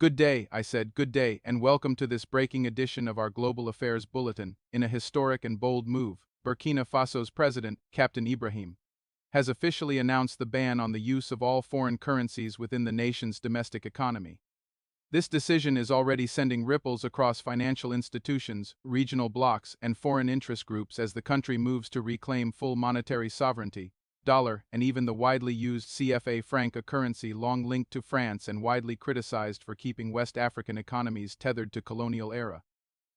Good day, I said, good day, and welcome to this breaking edition of our Global Affairs Bulletin. In a historic and bold move, Burkina Faso's president, Captain Ibrahim, has officially announced the ban on the use of all foreign currencies within the nation's domestic economy. This decision is already sending ripples across financial institutions, regional blocs, and foreign interest groups as the country moves to reclaim full monetary sovereignty. Dollar, and even the widely used CFA franc, a currency long linked to France and widely criticized for keeping West African economies tethered to colonial era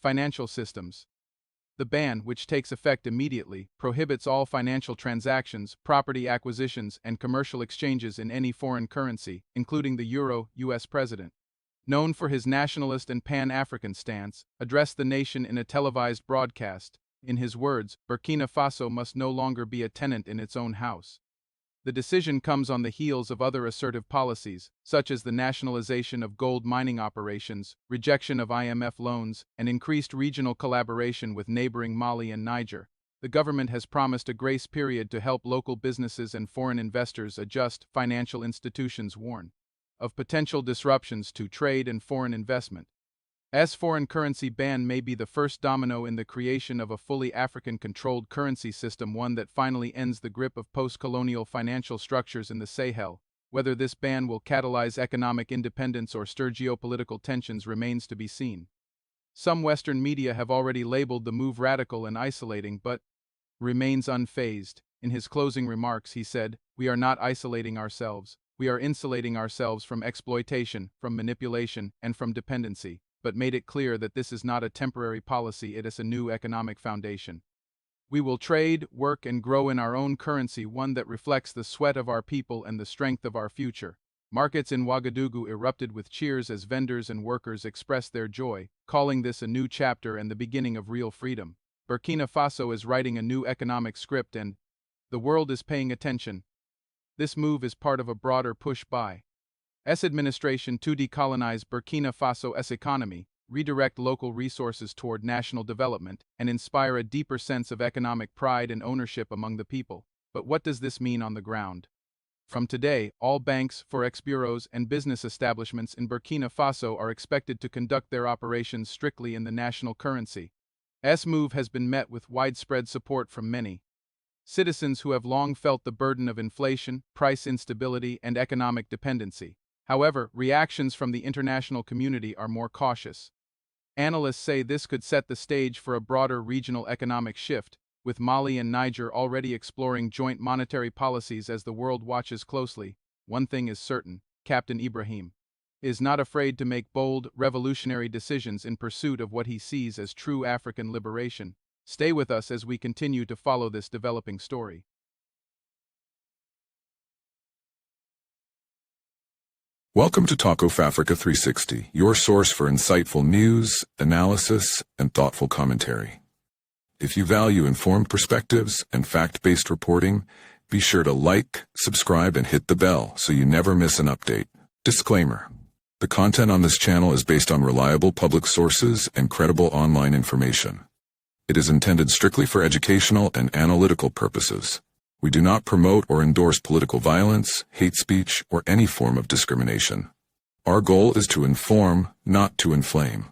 financial systems. The ban, which takes effect immediately, prohibits all financial transactions, property acquisitions, and commercial exchanges in any foreign currency, including the euro. U.S. President, known for his nationalist and pan-African stance, addressed the nation in a televised broadcast. In his words, Burkina Faso must no longer be a tenant in its own house. The decision comes on the heels of other assertive policies, such as the nationalization of gold mining operations, rejection of IMF loans, and increased regional collaboration with neighboring Mali and Niger. The government has promised a grace period to help local businesses and foreign investors adjust. Financial institutions warn of potential disruptions to trade and foreign investment. As foreign currency ban may be the first domino in the creation of a fully African-controlled currency system, one that finally ends the grip of post-colonial financial structures in the Sahel. Whether this ban will catalyze economic independence or stir geopolitical tensions remains to be seen. Some Western media have already labeled the move radical and isolating, but remains unfazed. In his closing remarks, he said, "We are not isolating ourselves. We are insulating ourselves from exploitation, from manipulation, and from dependency," but made it clear that this is not a temporary policy, it is a new economic foundation. "We will trade, work, and grow in our own currency, one that reflects the sweat of our people and the strength of our future." Markets in Ouagadougou erupted with cheers as vendors and workers expressed their joy, calling this a new chapter and the beginning of real freedom. Burkina Faso is writing a new economic script and the world is paying attention. This move is part of a broader push by administration to decolonize Burkina Faso's economy, redirect local resources toward national development, and inspire a deeper sense of economic pride and ownership among the people. But what does this mean on the ground? From today, all banks, forex bureaus, and business establishments in Burkina Faso are expected to conduct their operations strictly in the national currency. This move has been met with widespread support from many citizens who have long felt the burden of inflation, price instability, and economic dependency. However, reactions from the international community are more cautious. Analysts say this could set the stage for a broader regional economic shift, with Mali and Niger already exploring joint monetary policies as the world watches closely. One thing is certain, Captain Ibrahim is not afraid to make bold, revolutionary decisions in pursuit of what he sees as true African liberation. Stay with us as we continue to follow this developing story. Welcome to Talk of Africa 360, your source for insightful news, analysis, and thoughtful commentary. If you value informed perspectives and fact-based reporting, be sure to like, subscribe, and hit the bell so you never miss an update. Disclaimer: the content on this channel is based on reliable public sources and credible online information. It is intended strictly for educational and analytical purposes. We do not promote or endorse political violence, hate speech, or any form of discrimination. Our goal is to inform, not to inflame.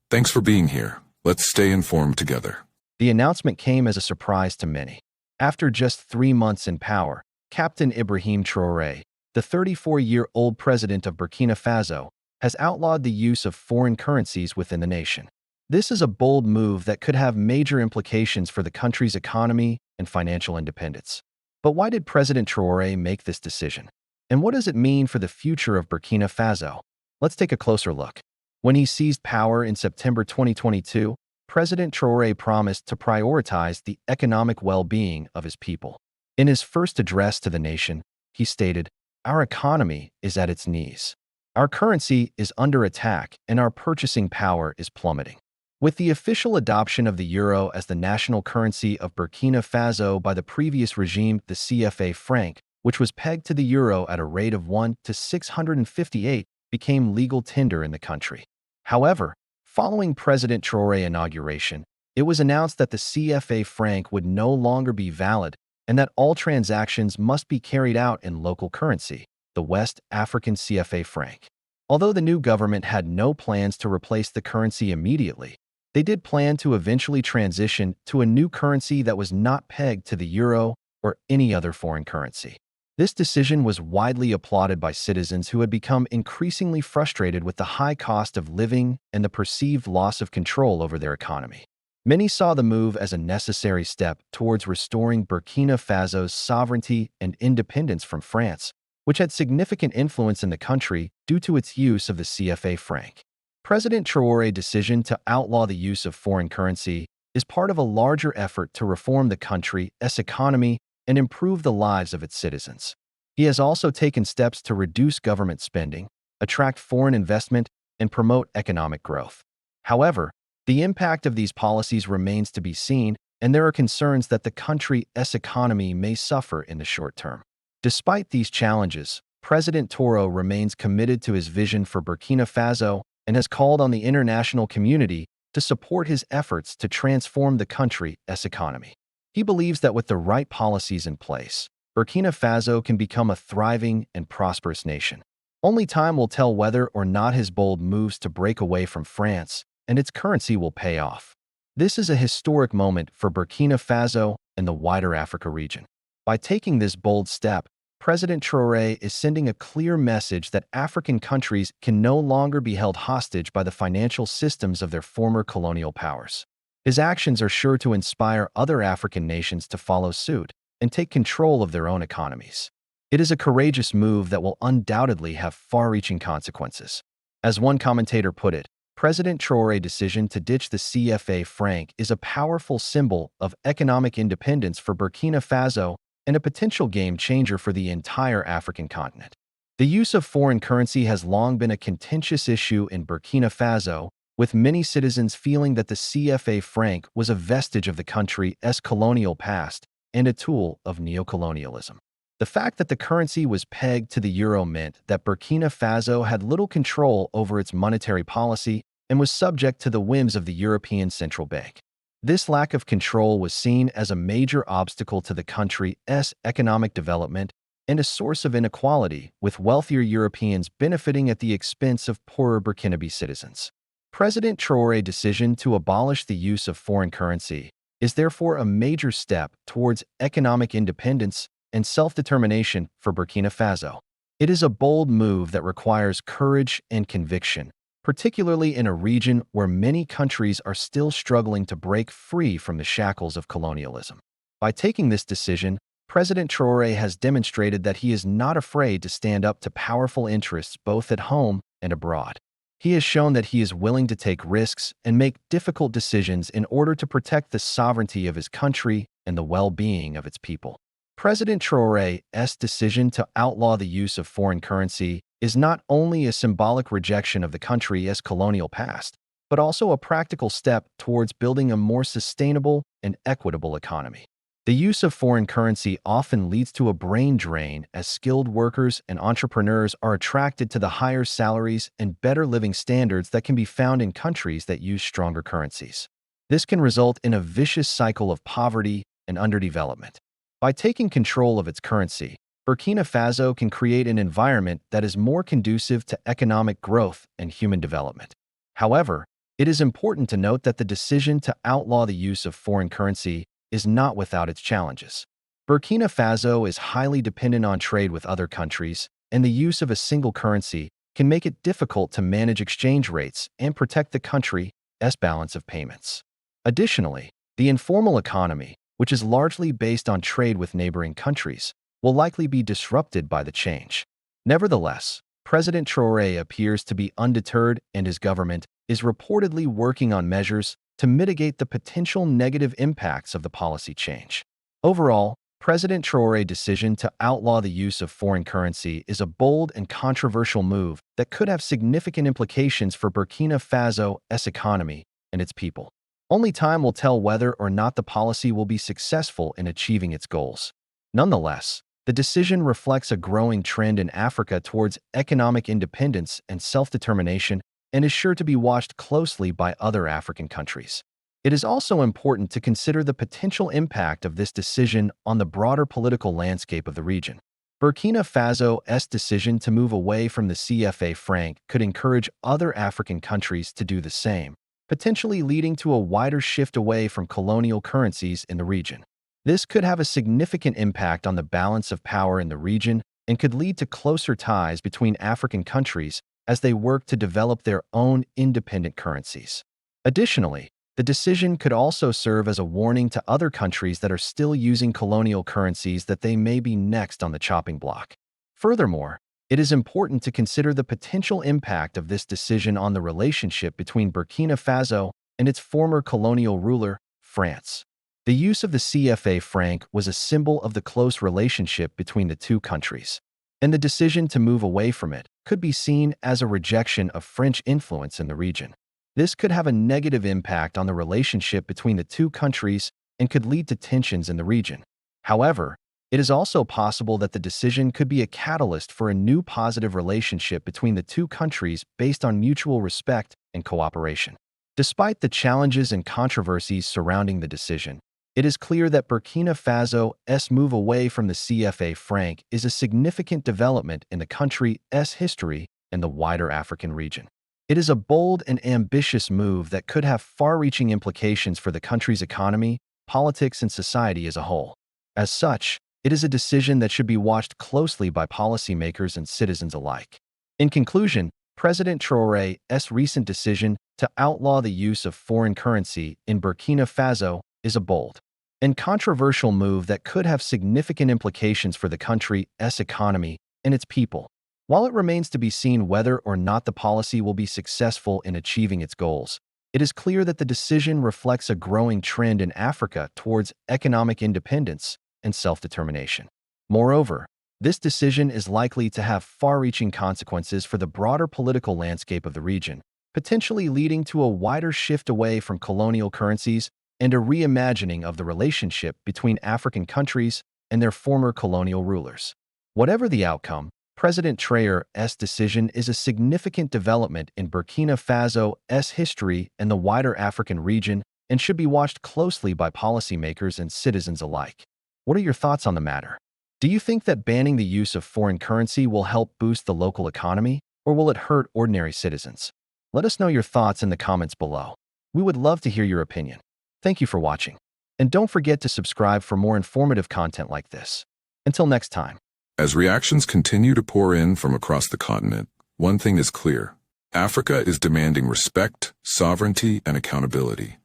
Thanks for being here. Let's stay informed together. The announcement came as a surprise to many. After just 3 months in power, Captain Ibrahim Traore, the 34-year-old president of Burkina Faso, has outlawed the use of foreign currencies within the nation. This is a bold move that could have major implications for the country's economy and financial independence. But why did President Traore make this decision? And what does it mean for the future of Burkina Faso? Let's take a closer look. When he seized power in September 2022, President Traore promised to prioritize the economic well-being of his people. In his first address to the nation, he stated, "Our economy is at its knees. Our currency is under attack and our purchasing power is plummeting." With the official adoption of the euro as the national currency of Burkina Faso by the previous regime, the CFA franc, which was pegged to the euro at a rate of 1 to 658, became legal tender in the country. However, following President Traore's inauguration, it was announced that the CFA franc would no longer be valid and that all transactions must be carried out in local currency, the West African CFA franc. Although the new government had no plans to replace the currency immediately, they did plan to eventually transition to a new currency that was not pegged to the euro or any other foreign currency. This decision was widely applauded by citizens who had become increasingly frustrated with the high cost of living and the perceived loss of control over their economy. Many saw the move as a necessary step towards restoring Burkina Faso's sovereignty and independence from France, which had significant influence in the country due to its use of the CFA franc. President Traore's decision to outlaw the use of foreign currency is part of a larger effort to reform the country's economy and improve the lives of its citizens. He has also taken steps to reduce government spending, attract foreign investment, and promote economic growth. However, the impact of these policies remains to be seen, and there are concerns that the country's economy may suffer in the short term. Despite these challenges, President Traore remains committed to his vision for Burkina Faso and has called on the international community to support his efforts to transform the country's economy. He believes that with the right policies in place, Burkina Faso can become a thriving and prosperous nation. Only time will tell whether or not his bold moves to break away from France and its currency will pay off. This is a historic moment for Burkina Faso and the wider Africa region. By taking this bold step, President Traore is sending a clear message that African countries can no longer be held hostage by the financial systems of their former colonial powers. His actions are sure to inspire other African nations to follow suit and take control of their own economies. It is a courageous move that will undoubtedly have far-reaching consequences. As one commentator put it, President Traore's decision to ditch the CFA franc is a powerful symbol of economic independence for Burkina Faso and a potential game changer for the entire African continent. The use of foreign currency has long been a contentious issue in Burkina Faso, with many citizens feeling that the CFA franc was a vestige of the country's colonial past and a tool of neocolonialism. The fact that the currency was pegged to the euro meant that Burkina Faso had little control over its monetary policy and was subject to the whims of the European Central Bank. This lack of control was seen as a major obstacle to the country's economic development and a source of inequality, with wealthier Europeans benefiting at the expense of poorer Burkinabe citizens. President Traore's decision to abolish the use of foreign currency is therefore a major step towards economic independence and self-determination for Burkina Faso. It is a bold move that requires courage and conviction, particularly in a region where many countries are still struggling to break free from the shackles of colonialism. By taking this decision, President Traore has demonstrated that he is not afraid to stand up to powerful interests both at home and abroad. He has shown that he is willing to take risks and make difficult decisions in order to protect the sovereignty of his country and the well-being of its people. President Traore's decision to outlaw the use of foreign currency is not only a symbolic rejection of the country's colonial past, but also a practical step towards building a more sustainable and equitable economy. The use of foreign currency often leads to a brain drain as skilled workers and entrepreneurs are attracted to the higher salaries and better living standards that can be found in countries that use stronger currencies. This can result in a vicious cycle of poverty and underdevelopment. By taking control of its currency, Burkina Faso can create an environment that is more conducive to economic growth and human development. However, it is important to note that the decision to outlaw the use of foreign currency is not without its challenges. Burkina Faso is highly dependent on trade with other countries, and the use of a single currency can make it difficult to manage exchange rates and protect the country's balance of payments. Additionally, the informal economy, which is largely based on trade with neighboring countries, will likely be disrupted by the change. Nevertheless, President Traore appears to be undeterred, and his government is reportedly working on measures to mitigate the potential negative impacts of the policy change. Overall, President Traore's decision to outlaw the use of foreign currency is a bold and controversial move that could have significant implications for Burkina Faso's economy and its people. Only time will tell whether or not the policy will be successful in achieving its goals. Nonetheless, the decision reflects a growing trend in Africa towards economic independence and self-determination and is sure to be watched closely by other African countries. It is also important to consider the potential impact of this decision on the broader political landscape of the region. Burkina Faso's decision to move away from the CFA franc could encourage other African countries to do the same, potentially leading to a wider shift away from colonial currencies in the region. This could have a significant impact on the balance of power in the region and could lead to closer ties between African countries as they work to develop their own independent currencies. Additionally, the decision could also serve as a warning to other countries that are still using colonial currencies that they may be next on the chopping block. Furthermore, it is important to consider the potential impact of this decision on the relationship between Burkina Faso and its former colonial ruler, France. The use of the CFA franc was a symbol of the close relationship between the two countries, and the decision to move away from it could be seen as a rejection of French influence in the region. This could have a negative impact on the relationship between the two countries and could lead to tensions in the region. However, it is also possible that the decision could be a catalyst for a new positive relationship between the two countries based on mutual respect and cooperation. Despite the challenges and controversies surrounding the decision, it is clear that Burkina Faso's move away from the CFA franc is a significant development in the country's history and the wider African region. It is a bold and ambitious move that could have far-reaching implications for the country's economy, politics, and society as a whole. As such, it is a decision that should be watched closely by policymakers and citizens alike. In conclusion, President Traore's recent decision to outlaw the use of foreign currency in Burkina Faso is a bold and controversial move that could have significant implications for the country's economy and its people. While it remains to be seen whether or not the policy will be successful in achieving its goals, it is clear that the decision reflects a growing trend in Africa towards economic independence and self-determination. Moreover, this decision is likely to have far-reaching consequences for the broader political landscape of the region, potentially leading to a wider shift away from colonial currencies and a reimagining of the relationship between African countries and their former colonial rulers. Whatever the outcome, President Traore's decision is a significant development in Burkina Faso's history and the wider African region and should be watched closely by policymakers and citizens alike. What are your thoughts on the matter? Do you think that banning the use of foreign currency will help boost the local economy, or will it hurt ordinary citizens? Let us know your thoughts in the comments below. We would love to hear your opinion. Thank you for watching. And don't forget to subscribe for more informative content like this. Until next time. As reactions continue to pour in from across the continent, one thing is clear. Africa is demanding respect, sovereignty, and accountability.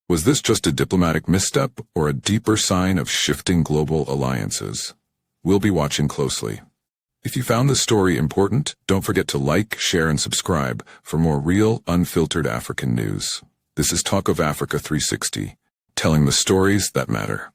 Was this just a diplomatic misstep or a deeper sign of shifting global alliances? We'll be watching closely. If you found this story important, don't forget to like, share, and subscribe for more real, unfiltered African news. This is Talk of Africa 360, telling the stories that matter.